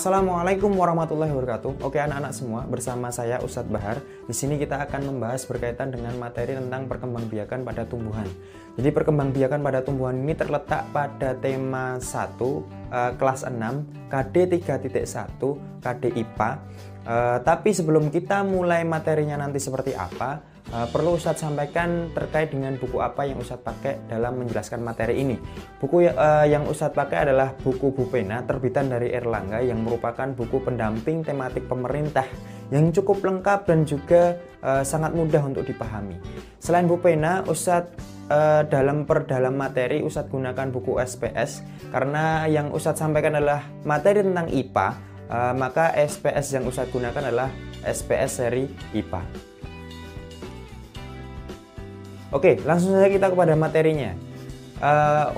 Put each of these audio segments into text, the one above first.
Assalamualaikum warahmatullahi wabarakatuh. Oke anak-anak semua, bersama saya Ustadz Bahar. Di sini kita akan membahas berkaitan dengan materi tentang perkembangbiakan pada tumbuhan. Jadi perkembangbiakan pada tumbuhan ini terletak pada tema 1 kelas 6 KD 3.1 KD IPA. Tapi sebelum kita mulai materinya nanti seperti apa, perlu Ustadz sampaikan terkait dengan buku apa yang Ustadz pakai dalam menjelaskan materi ini. Buku yang Ustadz pakai adalah buku Bupena terbitan dari Erlangga yang merupakan buku pendamping tematik pemerintah yang cukup lengkap dan juga sangat mudah untuk dipahami. Selain Bupena, Ustadz dalam materi Ustadz gunakan buku SPS karena yang Ustadz sampaikan adalah materi tentang IPA, maka SPS yang Ustadz gunakan adalah SPS seri IPA. Oke, langsung saja kita kepada materinya.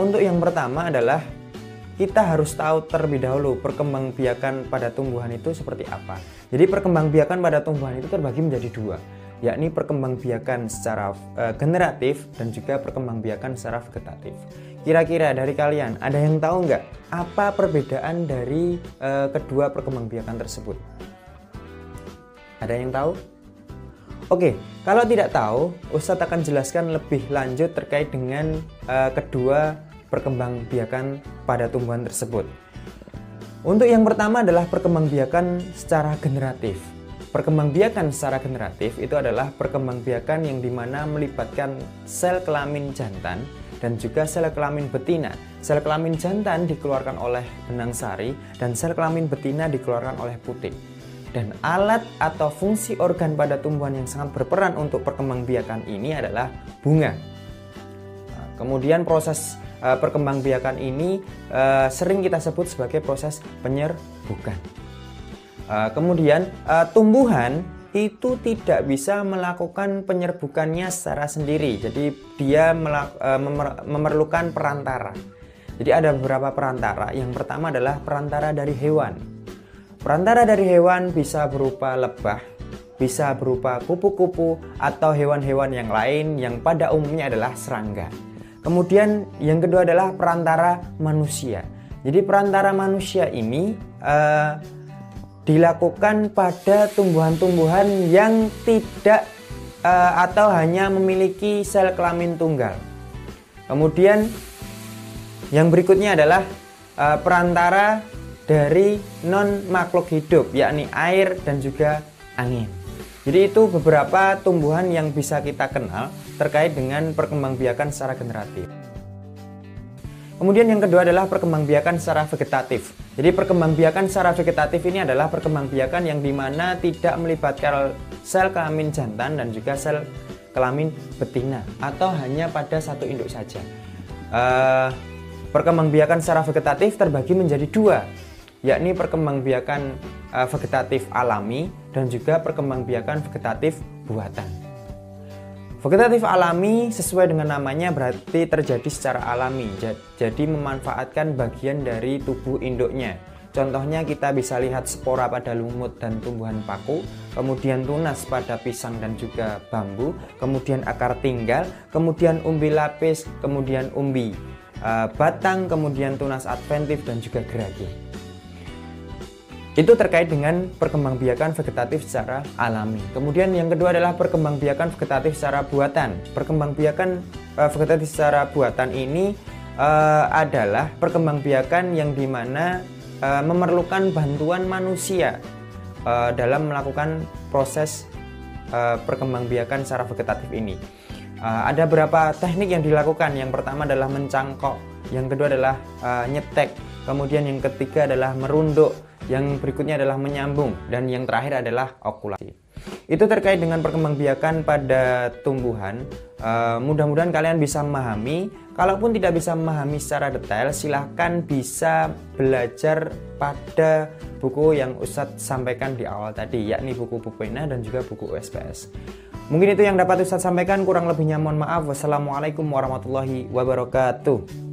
Untuk yang pertama adalah kita harus tahu terlebih dahulu perkembangbiakan pada tumbuhan itu seperti apa. Jadi perkembangbiakan pada tumbuhan itu terbagi menjadi dua, yakni perkembangbiakan secara generatif dan juga perkembangbiakan secara vegetatif. Kira-kira dari kalian ada yang tahu nggak apa perbedaan dari kedua perkembangbiakan tersebut? Ada yang tahu? Oke, kalau tidak tahu, Ustadz akan jelaskan lebih lanjut terkait dengan kedua perkembangbiakan pada tumbuhan tersebut. Untuk yang pertama adalah perkembangbiakan secara generatif. Perkembangbiakan secara generatif itu adalah perkembangbiakan yang dimana melibatkan sel kelamin jantan dan juga sel kelamin betina. Sel kelamin jantan dikeluarkan oleh benang sari dan sel kelamin betina dikeluarkan oleh putik. Dan alat atau fungsi organ pada tumbuhan yang sangat berperan untuk perkembangbiakan ini adalah bunga. Kemudian proses perkembangbiakan ini sering kita sebut sebagai proses penyerbukan. Kemudian tumbuhan itu tidak bisa melakukan penyerbukannya secara sendiri. Jadi dia memerlukan perantara. Jadi ada beberapa perantara. Yang pertama adalah perantara dari hewan. Perantara dari hewan bisa berupa lebah, bisa berupa kupu-kupu atau hewan-hewan yang lain yang pada umumnya adalah serangga. Kemudian yang kedua adalah perantara manusia. Jadi perantara manusia ini dilakukan pada tumbuhan-tumbuhan yang tidak atau hanya memiliki sel kelamin tunggal. Kemudian yang berikutnya adalah perantara dari non makhluk hidup, yakni air dan juga angin. Jadi itu beberapa tumbuhan yang bisa kita kenal terkait dengan perkembangbiakan secara generatif. Kemudian yang kedua adalah perkembangbiakan secara vegetatif. Jadi perkembangbiakan secara vegetatif ini adalah perkembangbiakan yang dimana tidak melibatkan sel kelamin jantan dan juga sel kelamin betina atau hanya pada satu induk saja. Perkembangbiakan secara vegetatif terbagi menjadi dua, yakni perkembangbiakan vegetatif alami dan juga perkembangbiakan vegetatif buatan. Vegetatif alami sesuai dengan namanya berarti terjadi secara alami, jadi memanfaatkan bagian dari tubuh induknya. Contohnya kita bisa lihat spora pada lumut dan tumbuhan paku, kemudian tunas pada pisang dan juga bambu, kemudian akar tinggal, kemudian umbi lapis, kemudian umbi batang, kemudian tunas adventif dan juga geragi. Itu terkait dengan perkembangbiakan vegetatif secara alami. Kemudian yang kedua adalah perkembangbiakan vegetatif secara buatan. Perkembangbiakan vegetatif secara buatan ini adalah perkembangbiakan yang dimana memerlukan bantuan manusia dalam melakukan proses perkembangbiakan secara vegetatif ini. Ada beberapa teknik yang dilakukan. Yang pertama adalah mencangkok, yang kedua adalah nyetek, kemudian yang ketiga adalah merunduk, yang berikutnya adalah menyambung, dan yang terakhir adalah okulasi. Itu terkait dengan perkembangbiakan pada tumbuhan. Mudah-mudahan kalian bisa memahami. Kalaupun tidak bisa memahami secara detail, silahkan bisa belajar pada buku yang Ustadz sampaikan di awal tadi, yakni buku Bupena dan juga buku SPS. Mungkin itu yang dapat Ustadz sampaikan, kurang lebihnya mohon maaf. Wassalamualaikum warahmatullahi wabarakatuh.